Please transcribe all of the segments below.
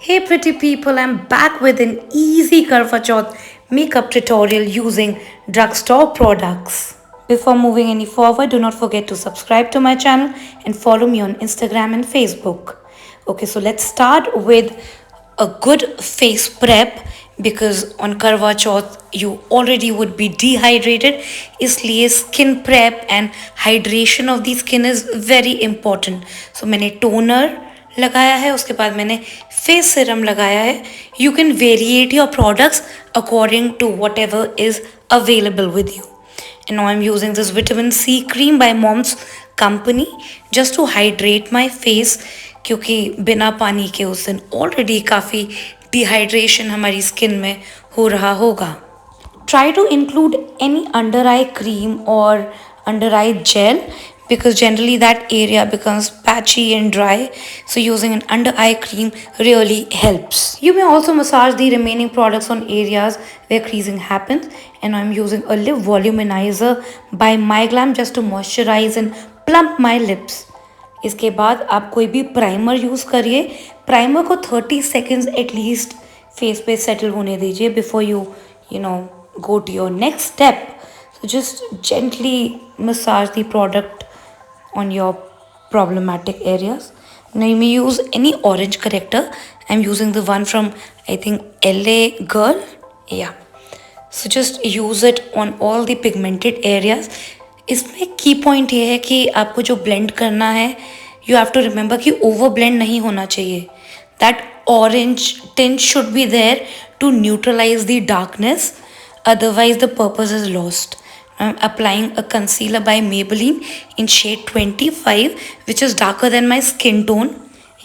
Hey pretty people, I'm back with an easy Karwachauth makeup tutorial using drugstore products. Before moving any forward, do not forget to subscribe to my channel and follow me on Instagram and Facebook. Okay, so let's start with a good face prep because on Karwa Chauth you already would be dehydrated. इसलिए skin prep and hydration of the skin is very important. So मैंने toner लगाया है, उसके बाद मैंने face serum लगाया है. You can variate your products according to whatever is available with you. And now I'm using this vitamin C cream by Mom's company just to hydrate my face क्योंकि बिना पानी के उस दिन ऑलरेडी काफ़ी dehydration हमारी स्किन में हो रहा होगा. Try to include any under eye cream or under eye gel because generally that area becomes patchy and dry, so using an under eye cream really helps. You may also massage the remaining products on areas where creasing happens, and I'm using a lip voluminizer by MyGlam just to moisturize and plump my lips. इसके बाद आप कोई भी primer use करिए. Primer को 30 seconds at least face पे settle होने दीजिए before you know go to your next step. So just gently massage the product on your problematic areas. Now you may use any orange corrector. I'm using the one from I think LA Girl. Yeah. So just use it on all the pigmented areas. इसमें की point ये है कि आपको जो blend करना है you have to remember कि ओवर ब्लेंड नहीं होना चाहिए. That orange tint should be there to neutralize the darkness. Otherwise, the purpose is lost. I'm applying a concealer by Maybelline in shade 25, which is darker than my skin tone.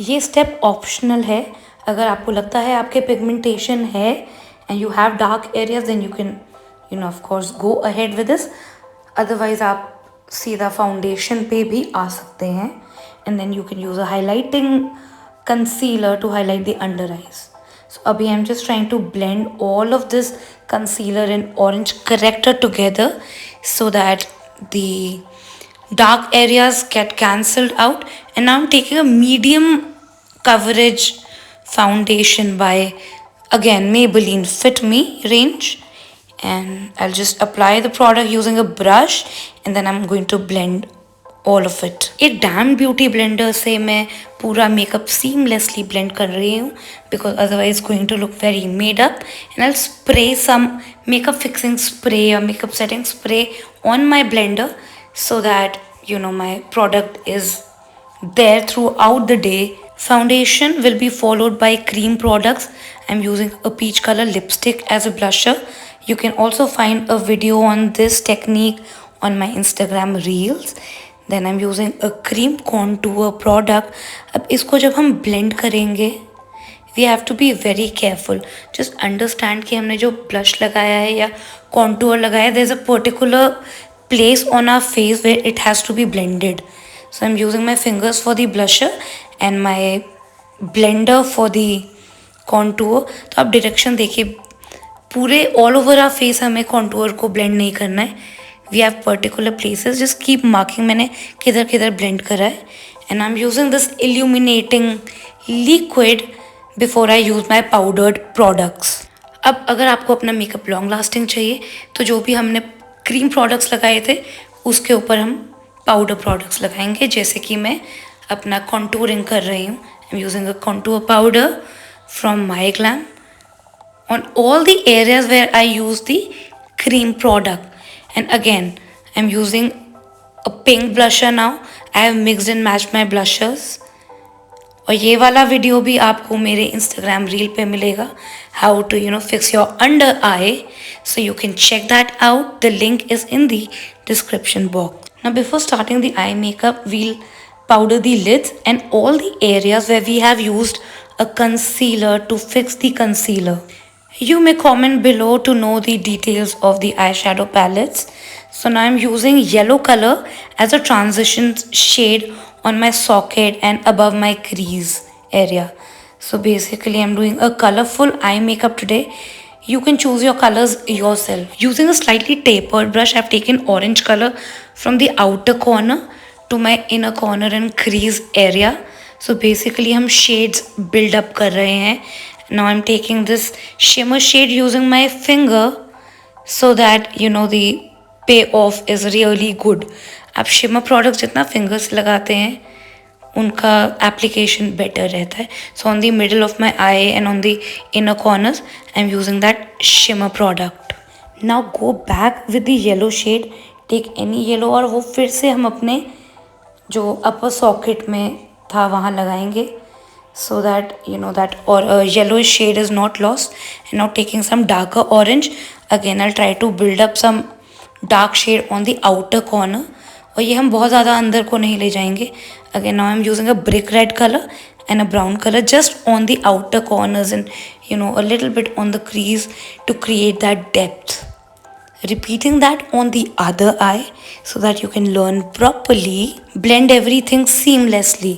ये step optional है. अगर आपको लगता है आपके pigmentation है and you have dark areas, then you can, of course, go ahead with this. Otherwise, आप सीधा foundation पे भी आ सकते हैं. And then you can use a highlighting concealer to highlight the under eyes. So abhi I'm just trying to blend all of this concealer and orange corrector together so that the dark areas get cancelled out. And now I'm taking a medium coverage foundation by again Maybelline Fit Me range, and I'll just apply the product using a brush and then I'm going to blend all of it. एक dam beauty blender से मैं पूरा makeup seamlessly blend कर रही हूँ because otherwise it's going to look very made up. And I'll spray some makeup fixing spray or makeup setting spray on my blender so that my product is there throughout the day. Foundation will be followed by cream products. I'm using a peach color lipstick as a blusher. You can also find a video on this technique on my Instagram reels. Then I'm using a cream contour product. अब इसको जब हम blend करेंगे we have to be very careful. Just understand कि हमने जो blush लगाया है या contour लगाया है, there's a particular place on our face where it has to be blended. So I'm using my fingers for the blusher and my blender for the contour. तो आप direction देखिए, पूरे all over our face हमें contour को blend नहीं करना है. We have particular places, just keep marking मैंने किधर किधर blend करा है. And I'm using this illuminating liquid before I use my powdered products. अब अगर आपको अपना मेकअप लॉन्ग लास्टिंग चाहिए तो जो भी हमने क्रीम प्रोडक्ट्स लगाए थे उसके ऊपर हम पाउडर प्रोडक्ट्स लगाएंगे. जैसे कि मैं अपना कॉन्टूरिंग कर रही हूँ. I'm using a contour powder from MyGlam on all the areas where I use the cream product. And again, I'm using a pink blusher now. I have mixed and matched my blushers. और ये वाला video भी आपको मेरे Instagram reel पे मिलेगा. How to fix your under eye. So you can check that out. The link is in the description box. Now before starting the eye makeup, we'll powder the lids and all the areas where we have used a concealer to fix the concealer. You may comment below to know the details of the eyeshadow palettes. So now I'm using yellow color as a transition shade on my socket and above my crease area. So basically I'm doing a colorful eye makeup today. You can choose your colors yourself. Using a slightly tapered brush, I've taken orange color from the outer corner to my inner corner and crease area. So basically हम shades build up कर रहे हैं. Now I am taking this shimmer shade using my finger so that you know the payoff is really good. आप shimmer product जितना finger से लगाते हैं उनका एप्लीकेशन बेटर रहता है. So on the middle of my eye and on the inner corners I am using that shimmer product. Now go back with the yellow shade. Take any yellow और वो फिर से हम अपने जो अपर सॉकेट में था वहाँ लगाएंगे. So that you know that or yellowish shade is not lost. And now taking some darker orange, again I'll try to build up some dark shade on the outer corner. और ये हम बहुत ज़्यादा अंदर को नहीं ले जाएंगे. Again now I'm using a brick red color and a brown color just on the outer corners and you know a little bit on the crease to create that depth. Repeating that on the other eye so that you can learn properly. Blend everything seamlessly.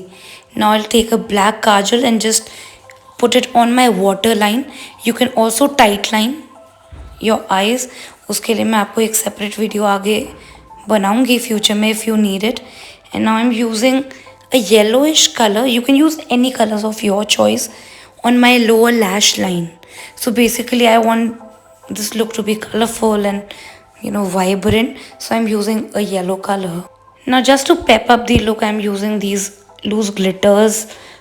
Now I'll take a black kajal and just put it on my waterline. You can also tightline your eyes. उसके लिए मैं आपको एक separate video आगे बनाऊंगी future में if you need it. And now I'm using a yellowish color. You can use any colors of your choice on my lower lash line. So basically I want this look to be colorful and you know vibrant. So I'm using a yellow color. Now just to pep up the look, I'm using these loose glitters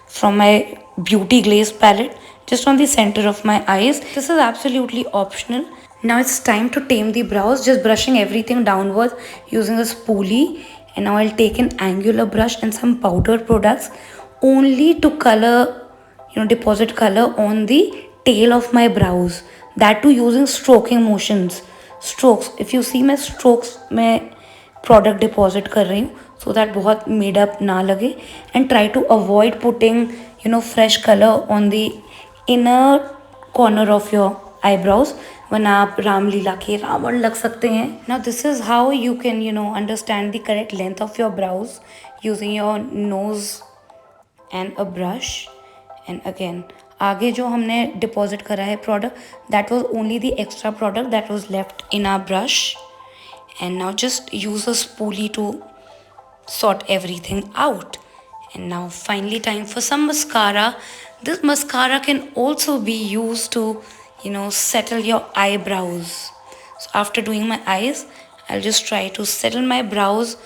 from my beauty glaze palette just on the center of my eyes. This is absolutely optional. Now it's time to tame the brows, just brushing everything downwards using a spoolie. And now I'll take an angular brush and some powdered products only to color, you know, deposit color on the tail of my brows. That too using stroking motions. Strokes. If you see my strokes, मैं product deposit कर रही हूँ so that बहुत made up ना लगे. And try to avoid putting you know fresh color on the inner corner of your eyebrows वरना आप रामलीला के रावण लग सकते हैं. Now this is how you can you know understand the correct length of your brows using your nose and a brush. And again आगे जो हमने deposit करा है product that was only the extra product that was left in our brush. And now just use a spoolie to sort everything out. And now finally time for some mascara. This mascara can also be used to you know settle your eyebrows. So after doing my eyes I'll just try to settle my brows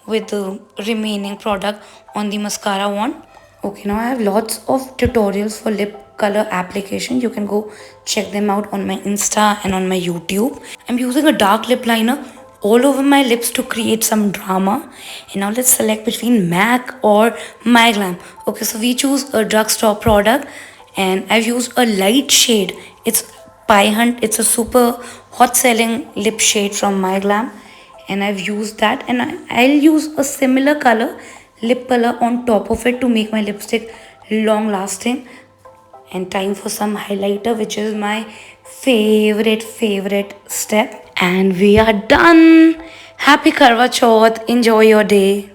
with the remaining product on the mascara wand. Okay, now I have lots of tutorials for lip color application. You can go check them out on my Insta and on my YouTube. I'm using a dark lip liner all over my lips to create some drama. And now let's select between MAC or My Glam. Okay, so we choose a drugstore product and I've used a light shade. It's Pie Hunt. It's a super hot selling lip shade from My Glam. And I've used that and I'll use a similar color, lip color on top of it to make my lipstick long lasting. And time for some highlighter, which is my favorite step. And we are done. Happy Karwachauth. Enjoy your day.